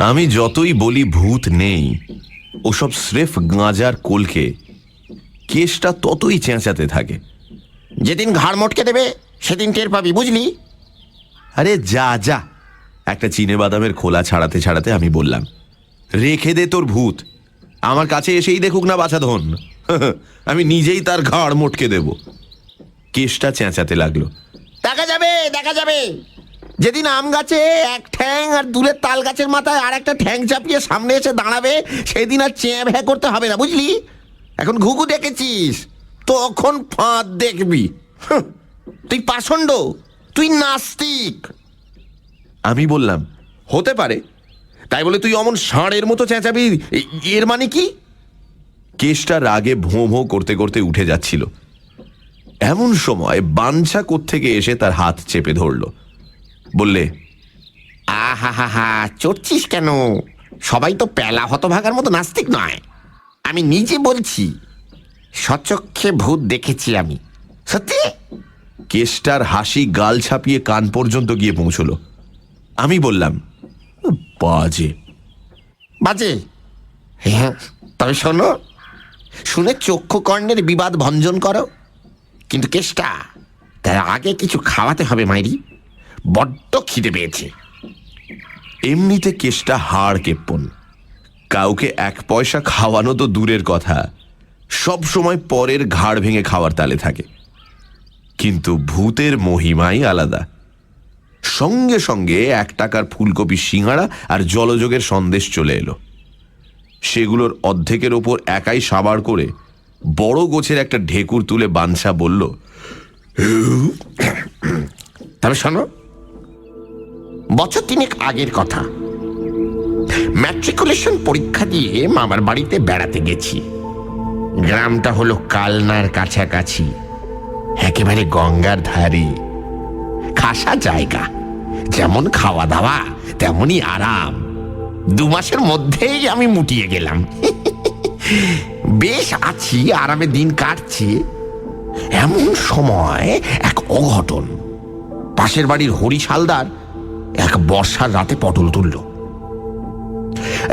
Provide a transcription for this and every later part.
আমি যতই বলি ভূত নেই, ওসব স্রেফ গাঁজার কলকে, কেসটা ততই চেঁচাতে থাকে। যেদিন ঘাড় মটকে দেবে সেদিন টের পাবি, বুঝলি? আরে যা যা। একটা চিনে বাদামের খোলা ছাড়াতে ছাড়াতে আমি বললাম, রেখে দে তোর ভূত, আমার কাছে এসেই দেখুক না বাছাধন, আমি নিজেই তার ঘাড় মটকে দেব। কেসটা চেঁচাতে লাগলো, দেখা যাবে দেখা যাবে। যেদিন আম গাছে এক ঠ্যাং আর দুলের তাল গাছের মাথায় আর একটা ঠ্যাং চাপিয়ে সামনে এসে দাঁড়াবে, সেদিন আর চেঁ ভ্যা করতে হবে না, বুঝলি? এখন ঘুঘু দেখেছিস, তখন ফাঁদ দেখবি। তুই পাষণ্ড, তুই নাস্তিক। আমি বললাম, হতে পারে, তাই বলে তুই অমন ষাঁড়ের মতো চেঁচাবি এর মানে কি? কেসটা রাগে ভোঁ ভোঁ করতে করতে উঠে যাচ্ছিল। এমন সময় বাঞ্ছা কোত্থেকে এসে তার হাত চেপে ধরল, বললে, আহা হা হা, চড়ছিস কেন? সবাই তো প্যালা হতভাগার মতো নাস্তিক নয়। আমি নিজে বলছি, সচক্ষে ভূত দেখেছি আমি, সত্যি। কেসটার হাসি গাল ছাপিয়ে কান পর্যন্ত গিয়ে পৌঁছল। আমি বললাম, বাজে। বাজে? হ্যাঁ, তবে শোনো, শুনে চক্ষু কর্ণের বিবাদ ভঞ্জন করো, কিন্তু কেষ্টা তার আগে কিছু খাওয়াতে হবে মাইরি, বড্ড খিদে পেয়েছে। এমনিতে কেসটা হাড় কেপ্পন, কাউকে এক পয়সা খাওয়ানো তো দূরের কথা, সব সময় পরের ঘাড় ভেঙে খাওয়ার তালে থাকে। কিন্তু ভূতের মহিমাই আলাদা। সঙ্গে সঙ্গে 1 টাকার ফুলকপি সিঙাড়া আর জলযোগের সন্দেশ চলে এলো। সেগুলোর অর্ধেকের ওপর একাই সাবার করে বড় গোছের একটা ঢেকুর তুলে বাঞ্ছা বলল, তবে শোনো, বছর 3 আগের কথা, ম্যাট্রিকুলেশন পরীক্ষা দিয়ে মামার বাড়িতে বেড়াতে গেছি। গ্রামটা হলো কালনার কাছাকাছি, একেবারে গঙ্গার ধারে, খাসা জায়গা, যেমন খাওয়া দাওয়া তেমনই আরাম। 2 মাসের মধ্যেই আমি মুটিয়ে গেলাম। বেশ আছি, আরামে দিন কাটছে। এমন সময় এক অঘটন। পাশের বাড়ির হরি হালদার এক বর্ষার রাতে পটল তুলল।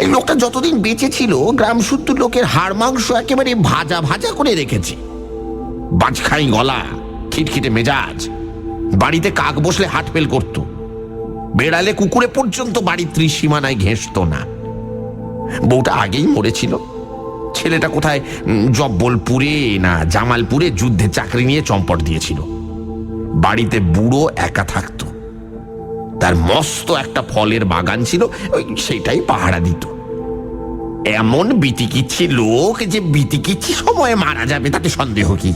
এই লোকটা যতদিন বেঁচে ছিল, গ্রাম শুদ্ধ লোকের হাড় মাংস একেবারে ভাজা ভাজা করে রেখেছে। বাজখাই গলা, খিটখিটে মেজাজ, বাড়িতে কাক বসলে হাটপেল করত, বেড়ালে কুকুরে পর্যন্ত বাড়ির ত্রিসীমানায় ঘেঁষত না। বউটা আগেই মরেছিল। ছেলেটা কোথায় জব্বলপুরে না জামালপুরে যুদ্ধে চাকরি নিয়ে চম্পট দিয়েছিল। বাড়িতে বুড়ো একা থাকতো। তার মস্ত একটা ফলের বাগান ছিল, সেটাই পাহারা দিত। এমন বিতিকিচ্ছি লোক যে বিতিকিচ্ছি সময়ে মারা যাবে তাতে সন্দেহ কি?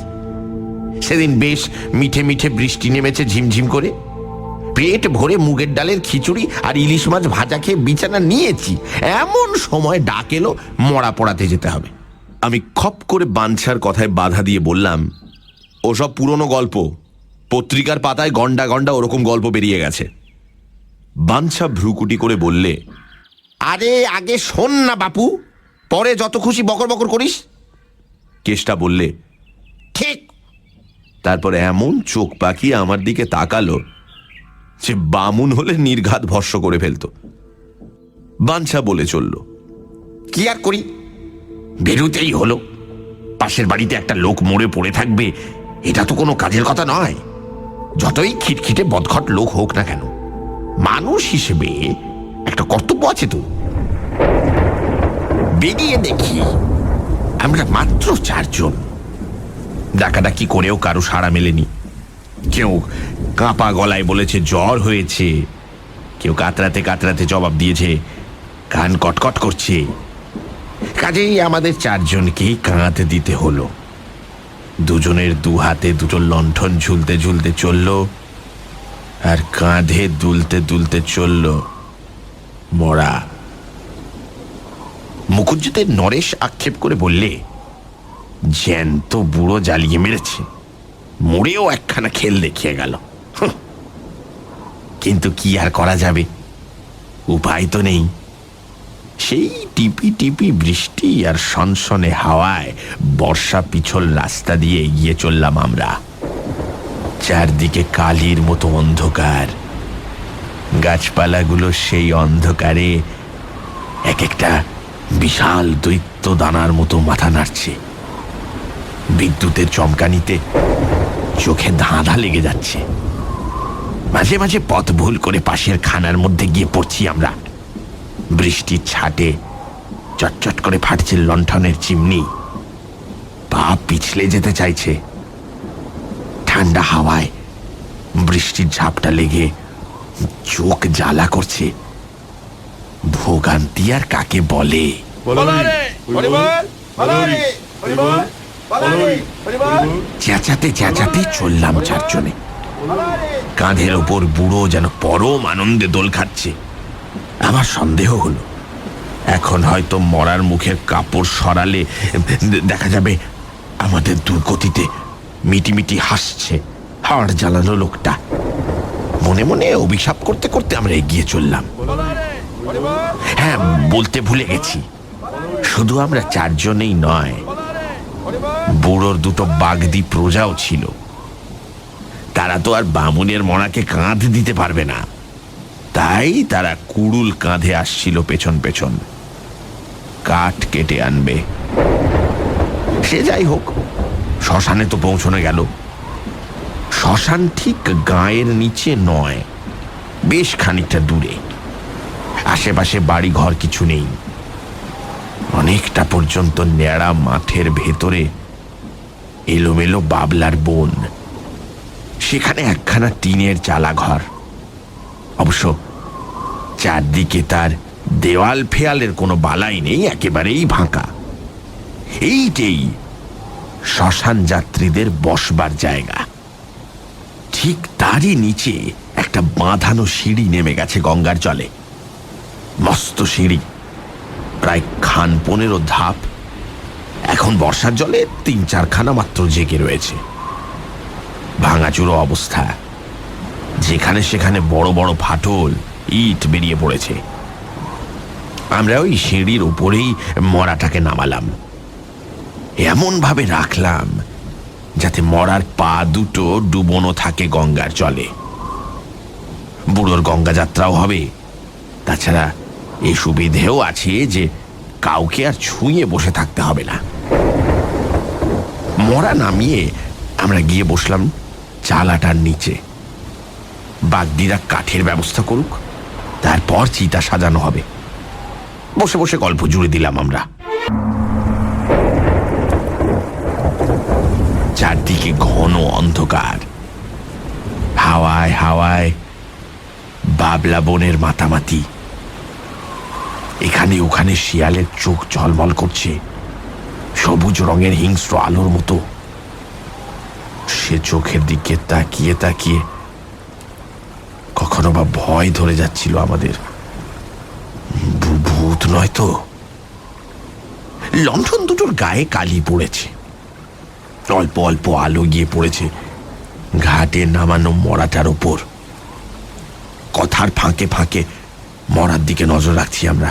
সেদিন বেশ মিঠে মিঠে বৃষ্টি নেমেছে ঝিমঝিম করে। পেট ভরে মুগের ডালের খিচুড়ি আর ইলিশ মাছ ভাজা খেয়ে বিছানা নিয়েছি, এমন সময় ডাক এলো মরা পড়াতে যেতে হবে। আমি খপ করে বাঞ্ছার কথায় বাধা দিয়ে বললাম, ওসব পুরনো গল্প, পত্রিকার পাতায় গন্ডা গন্ডা ওরকম গল্প বেরিয়ে গেছে। বাঞ্ছা ভ্রুকুটি করে বললে, আরে আগে শোন না বাপু, পরে যত খুশি বকর বকর করিস। কেষ্টা বললে, ঠিক। তারপর এমন চোখ পাকিয়ে আমার দিকে তাকালো যে বামুন হলে নির্ঘাত ভস্ম করে ফেলত। বাঞ্ছা বলে চলল, কি আর করি, বেরুতেই হলো। পাশের বাড়িতে একটা লোক মরে পড়ে থাকবে, এটা তো কোনো কাজের কথা নয়, যতই খিটখিটে বদখট লোক হোক না কেন। মানুষ হিসেবে একটা কর্তব্য আছে তো। বেরিয়ে দেখি আমরা মাত্র 4 জন। ডাকাডাকি করেও কারো সাড়া মেলেনি। কেউ কাঁপা গলায় বলেছে জ্বর হয়েছে, কেউ কাতরাতে কাতরাতে জবাব দিয়েছে কান কটকট করছে। কাজেই আমাদের 4 জনকেই কাঁধ দিতে হলো। 2 জনের 2 হাতে 2টো লণ্ঠন ঝুলতে ঝুলতে চলল, আর কাঁধে দুলতে দুলতে চলল মরা। মুখুজ্জেদের নরেশ আক্ষেপ করে বললে, জ্যান্ত বুড়ো জ্বালিয়ে মেরেছে, মরেও একখানা খেল দেখিয়ে গেল। কিন্তু কি আর করা যাবে, উপায় তো নেই। সেই টিপি টিপি বৃষ্টি আর সনসনে হাওয়ায় বর্ষা পিছল রাস্তা দিয়ে এগিয়ে চললাম আমরা। চারদিকে কালির মতো অন্ধকার, গাছপালাগুলো সেই অন্ধকারে এক একটা বিশাল দৈত্য দানার মতো মাথা নাড়ছে। বিদ্যুতের চমকানিতে চোখে ধাঁধা লেগে যাচ্ছে। মাঝে মাঝে পথ ভুল করে পাশের খানার মধ্যে গিয়ে পড়ছি আমরা। বৃষ্টির ছাটে চটচট করে ফাটছে লণ্ঠনের চিমনি। পা পিছলে যেতে চাইছে। ঠান্ডা হাওয়ায় বৃষ্টির ঝাপটা লেগে চোখ জ্বালা করছে। ভোগান্তি আর কাকে বলে? চেঁচাতে চেঁচাতে চললাম চারজনে। কাঁধের ওপর বুড়ো যেন পরম আনন্দে দোল খাচ্ছে। আমার সন্দেহ হলো এখন হয়তো মরার মুখের কাপড় সরালে দেখা যাবে আমাদের দুর্গতিতে মিটিমিটি হাসছে হাড় জ্বালানো লোকটা। মনে মনে অভিশাপ করতে করতে আমরা এগিয়ে চললাম। হ্যাঁ, বলতে ভুলে গেছি, শুধু আমরা চারজনেই নয়, বুড়োর দুটো বাগদি প্রজাও ছিল। তারা তো আর বামুনের মরাকে কাঁধ দিতে পারবে না, তাই তারা কুড়ুল কাঁধে আসছিল পেছন পেছন, কাঠ কেটে আনবে। সে যাই হোক, শ্মশানে তো পৌঁছানো গেল। শ্মশান ঠিক গাঁয়ের নিচে নয়, বেশ খানিকটা দূরে। আশেপাশে বাড়ি ঘর কিছু নেই। অনেকটা পর্যন্ত ন্যাড়া মাঠের ভেতরে এলোমেলো বাবলার বন। সেখানে একখানা টিনের চালা ঘর। অবশ্য চারদিকে তার দেওয়াল ফেয়ালের কোনো বালাই নেই, একেবারেই ফাঁকা। এইটাই শ্মশান যাত্রীদের বসবার জায়গা। ঠিক তারই নিচে একটা বাঁধানো সিঁড়ি নেমে গেছে গঙ্গার জলে। মস্ত সিঁড়ি, প্রায় 15 ধাপ। এখন বর্ষার জলে 3-4খানা মাত্র জেগে রয়েছে। ভাঙাচুরো অবস্থা, যেখানে সেখানে বড় বড় ফাটল, ইট বেরিয়ে পড়েছে। আমরা ওই সিঁড়ির উপরেই মরাটাকে নামালাম। এমন ভাবে রাখলাম যাতে মরার পা দুটো ডুবোনো থাকে গঙ্গার জলে। বুড়োর গঙ্গা যাত্রাও হবে, তাছাড়া এই সুবিধেও আছে যে কাউকে আর ছুঁয়ে বসে থাকতে হবে না। মরা নামিয়ে আমরা গিয়ে বসলাম চালাটার নিচে। বাগদিরা কাঠের ব্যবস্থা করুক, তারপর চিতা সাজানো হবে। বসে বসে গল্প জুড়ে দিলাম আমরা। চারদিকে ঘন অন্ধকার। হাওয়ায় হাওয়ায় বাবলা বনের মাতামাতি। এখানে ওখানে শিয়ালের চোখ ঝলমল করছে সবুজ রঙের হিংস্র আলোর মতো। সে চোখের দিকে তাকিয়ে তাকিয়ে কখনো বা ভয় ধরে যাচ্ছিল আমাদের। ভূত নয় তো? লণ্ঠন দুটোর গায়ে কালি পড়েছে, অল্প অল্প আলো গিয়ে পড়েছে ঘাটে নামানো মরাটার ওপর। কথার ফাঁকে ফাঁকে মরার দিকে নজর রাখছি আমরা।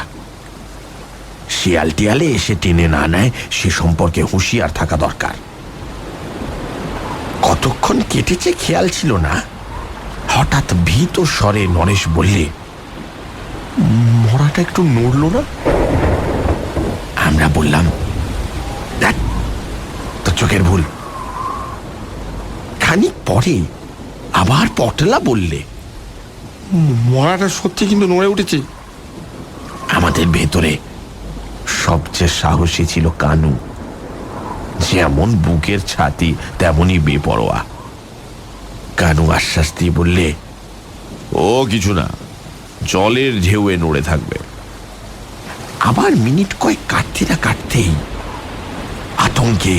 শিয়াল টিয়ালে এসে টেনে না নেয় সে সম্পর্কে হুঁশিয়ার থাকা দরকার। কতক্ষণ কেটেছে খেয়াল ছিল না। হঠাৎ ভীত স্বরে নরেশ বললে, মরাটা একটু নড়ল না? আমরা বললাম, দেখ তোর চোখের ভুল। খানিক পরে আবার পটলা বললে, মরাটা সত্যি কিন্তু নড়ে উঠেছে। আমাদের ভেতরে সবচেয়ে সাহসী ছিল কানু। যেমন বুকের ছাতি তেমনই বেপরোয়া। কানু আশ্বাস দিয়ে বললে, ও কিছু না, জলের ঢেউয়ে নড়ে থাকবে। আবার মিনিট কয়েক কাটতে না কাটতেই আতঙ্কে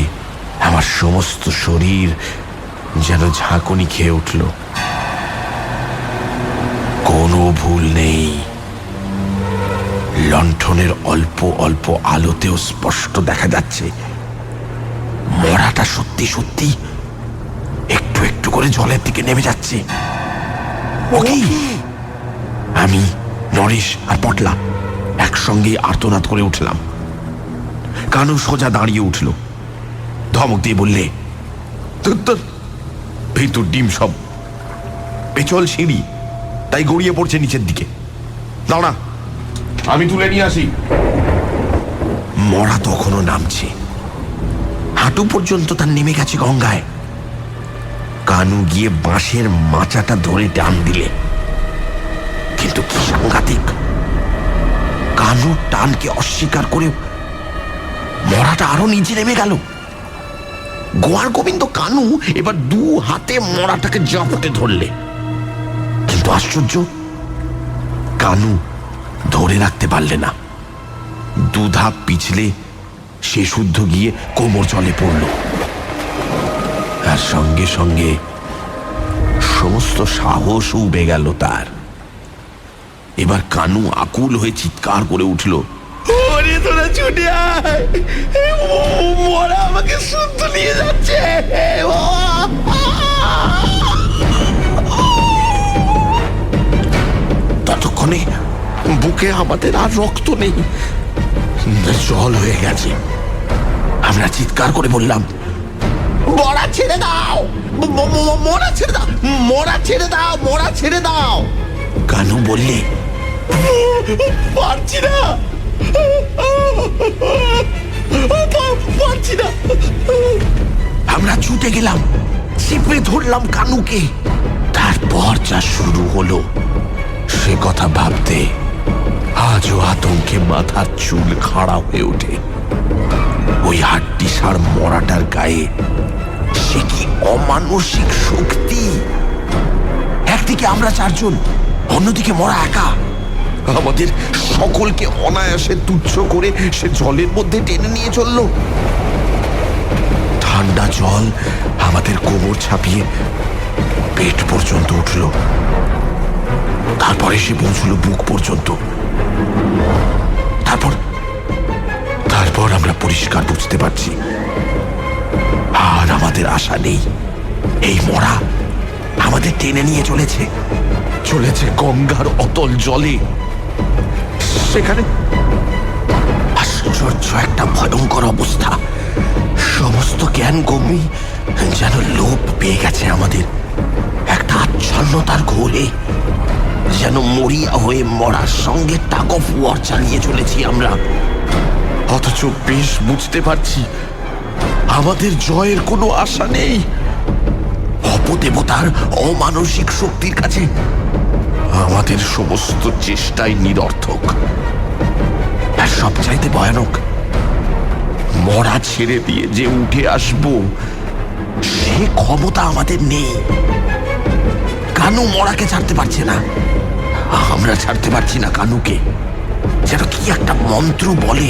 আমার সমস্ত শরীর যেন ঝাঁকুনি খেয়ে উঠল। কোনো ভুল নেই, লণ্ঠনের অল্প অল্প আলোতেও স্পষ্ট দেখা যাচ্ছে মরাটা সত্যি সত্যি একটু একটু করে জলের দিকে নেমে যাচ্ছে। ওকে, আমি, নরেশ আর পটলা একসঙ্গে আর্তনাদ করে উঠলাম। কানু সোজা দাঁড়িয়ে উঠল, ধমক দিয়ে বললে, ভিতর ডিম সব, পেছল সিঁড়ি, তাই গড়িয়ে পড়ছে নিচের দিকে। দাঁড়া, আমি তুলে নিয়ে আসি। মরা তখনও নামছে, হাঁটু পর্যন্ত তার নেমে গেছে গঙ্গায়। কানু গিয়ে বাঁশের মাচাটা ধরে টান দিলে, কিন্তু কি সাংঘাতিক, কানু টানকে অস্বীকার করে মরাটা আরো নিচে নেমে গেল। গোয়ার গোবিন্দ কানু এবার দু হাতে মরাটাকে জাপটে ধরলে, কিন্তু আশ্চর্য, কানু ধরে রাখতে পারলে না। দু ধাপ পিছলে সে শুদ্ধ গিয়ে কোমর জলে পড়ল, আর সঙ্গে সঙ্গে সমস্ত সাহস উবে গেল তার। এবার কানু আকুল হয়ে চিৎকার করে উঠল, ওরে তোরা ছুটে আয়, মরা আমাকে শুদ্ধ নিয়ে যাচ্ছে। ততক্ষণে বুকে আমাদের আর রক্ত নেই, জল হয়ে গেছে। আমরা চিৎকার করে বললাম, মরা ছেড়ে দাও, মরা ছেড়ে দাও, মরা ছেড়ে দাও, মরা ছেড়ে দাও। কানু বললে, পারছি না, পারছি না। আমরা ছুটে গেলাম, চিপে ধরলাম কানুকে। তারপর যা শুরু হলো সে কথা ভাবতে আজও আতঙ্কে মাথার চুল খাড়া হয়ে ওঠে। ওই হাড্ডিসার মরাটার গায়ে সে কি অমানসিক শক্তি! একদিকে আমরা চারজন, অন্যদিকে মরা একা। আমাদের সকলকে অনায়াসে তুচ্ছ করে সে জলের মধ্যে টেনে নিয়ে চলল। ঠান্ডা জল আমাদের কোমর ছাপিয়ে পেট পর্যন্ত উঠল, তারপরে সে পৌঁছল বুক পর্যন্ত। তারপর আমরা পরিষ্কার বুঝতে পারছি, আর আমাদের আশা নেই। এই মরা আমাদের টেনে নিয়ে চলেছে গঙ্গার অতল জলে। সেখানে আশ্চর্য একটা ভয়ঙ্কর অবস্থা। সমস্ত জ্ঞান গম্যি যেন লোপ পেয়ে গেছে আমাদের। একটা আচ্ছন্নতার ঘোরে যেন মরিয়া হয়ে মরার সঙ্গে টাগ অফ ওয়ার চালিয়ে চলেছি আমরা। অথচ বেশ বুঝতে পারছি আমাদের জয়ের কোনো আশা নেই। অপদেবতার অমানসিক শক্তির কাছে আমাদের সমস্ত চেষ্টাই নিরর্থক। আর সবচাইতে ভয়ানক, মরা ছেড়ে দিয়ে যে উঠে আসব সে ক্ষমতা আমাদের নেই। কানু মরাকে ছাড়তে পারছে না, আমরা ছাড়তে পারছি না কানুকে। যেন কি একটা মন্ত্র বলে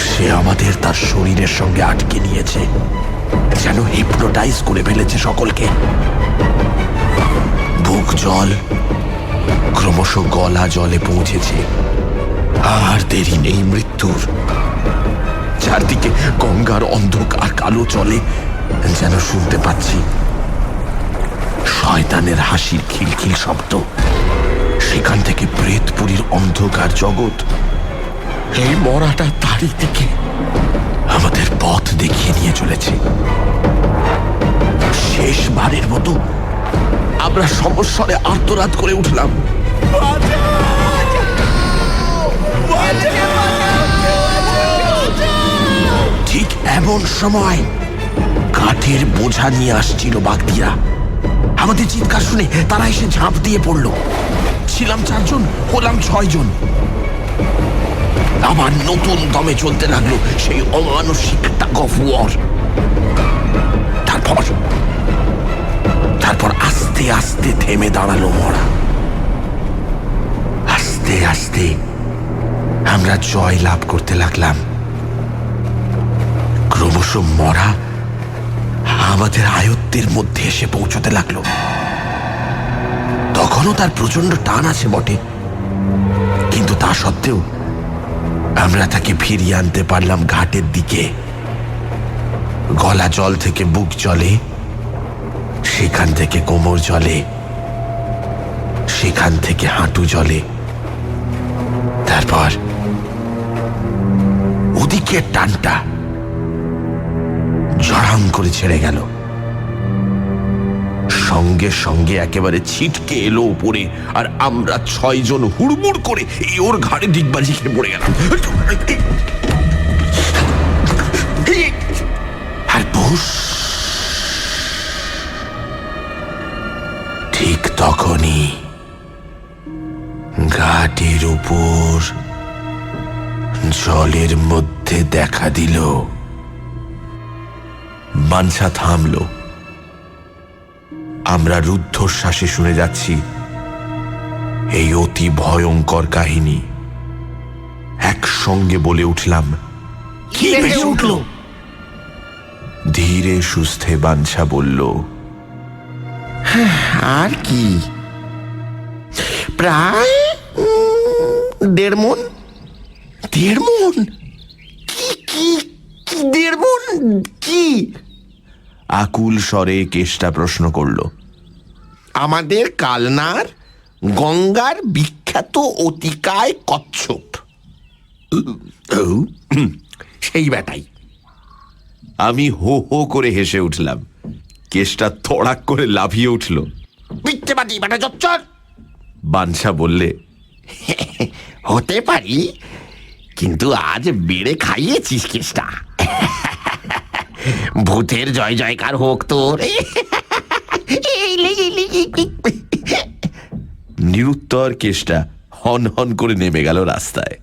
সে আমাদের তার শরীরের সঙ্গে আটকে নিয়েছে, যেন হিপনোটাইজ করে ফেলেছে সকলকে। বুক জল ক্রমশ গলা জলে পৌঁছেছে, আর দেরি নেই মৃত্যুর। চারদিকে গঙ্গার অন্ধকার কালো চলে, যেন শুনতে পাচ্ছি শয়তানের হাসির খিলখিল শব্দ। সেখান থেকে প্রেতপুরীর অন্ধকার জগৎ। এই মরাটা তারই দিকে আমাদের পথ দেখিয়ে নিয়ে চলেছে। শেষবারের মতো আমরা সমস্বরে আর্তনাদ করে উঠলাম, ঠিক এমন সময় কাঠের বোঝা নিয়ে আসছিল বাগদিরা। আমাদের চিৎকার শুনে তারা এসে ঝাঁপ দিয়ে পড়ল। ছিলাম 4 জন, হলাম 6 জন। আবার নতুন দমে চলতে লাগলো সেই অমানসিক টাগ অফ ওয়ার। তারপর আস্তে আস্তে থেমে দাঁড়ালো মরা। আস্তে আস্তে আমরা জয় লাভ করতে লাগলাম। ক্রমশ মরা আমাদের আয়ত্তের মধ্যে এসে পৌঁছতে লাগলো। তখনও তার প্রচন্ড টান আছে বটে, কিন্তু তা সত্ত্বেও আমরা তাকে ফিরিয়ে আনতে পারলাম ঘাটের দিকে। গলা জল থেকে বুক জলে, সেখান থেকে কোমর জলে, সেখান থেকে হাঁটু জলে, তারপর ওদিকে টানটা জড়াং করে ছেড়ে গেল। সঙ্গে সঙ্গে একেবারে ছিটকে এলো উপরে, আর আমরা 6 জন হুড়মুড় করে ওর ঘাড়ে ডিগবাজি খেয়ে পড়ে গেলাম। আর বুস, ঠিক তখনই ঘাটের উপর জলের মধ্যে দেখা দিল। বাঞ্ছা থামলো। আমরা রুদ্ধশ্বাসে শুনে যাচ্ছি এই অতি ভয়ঙ্কর কাহিনী। একসঙ্গে বলে উঠলাম, কি ভেসে উঠল? ধীরে সুস্থে বাঞ্ছা বলল, আর কি, প্রায় 1.5 মণ। 1.5 মণ? কি কি 1.5 মণ কি? আকুল স্বরে কেষ্টা প্রশ্ন করল। আমাদের কালনার গঙ্গার বিখ্যাত অতিকায় কচ্ছপ, সেই বেটাই। আমি হো হো করে হেসে উঠলাম। কেষ্টা তড়াক করে লাফিয়ে উঠল। মিথ্যেবাদী বেটা জচ্চর। বাঞ্ছা বললে, হতে পারি, কিন্তু আজ বেড়ে খাইয়েছিস কেষ্টা। ভূতের জয় জয়কার হোক তোর। নিরুত্তর কেষ্টা হন হন করে নেমে গেল রাস্তায়।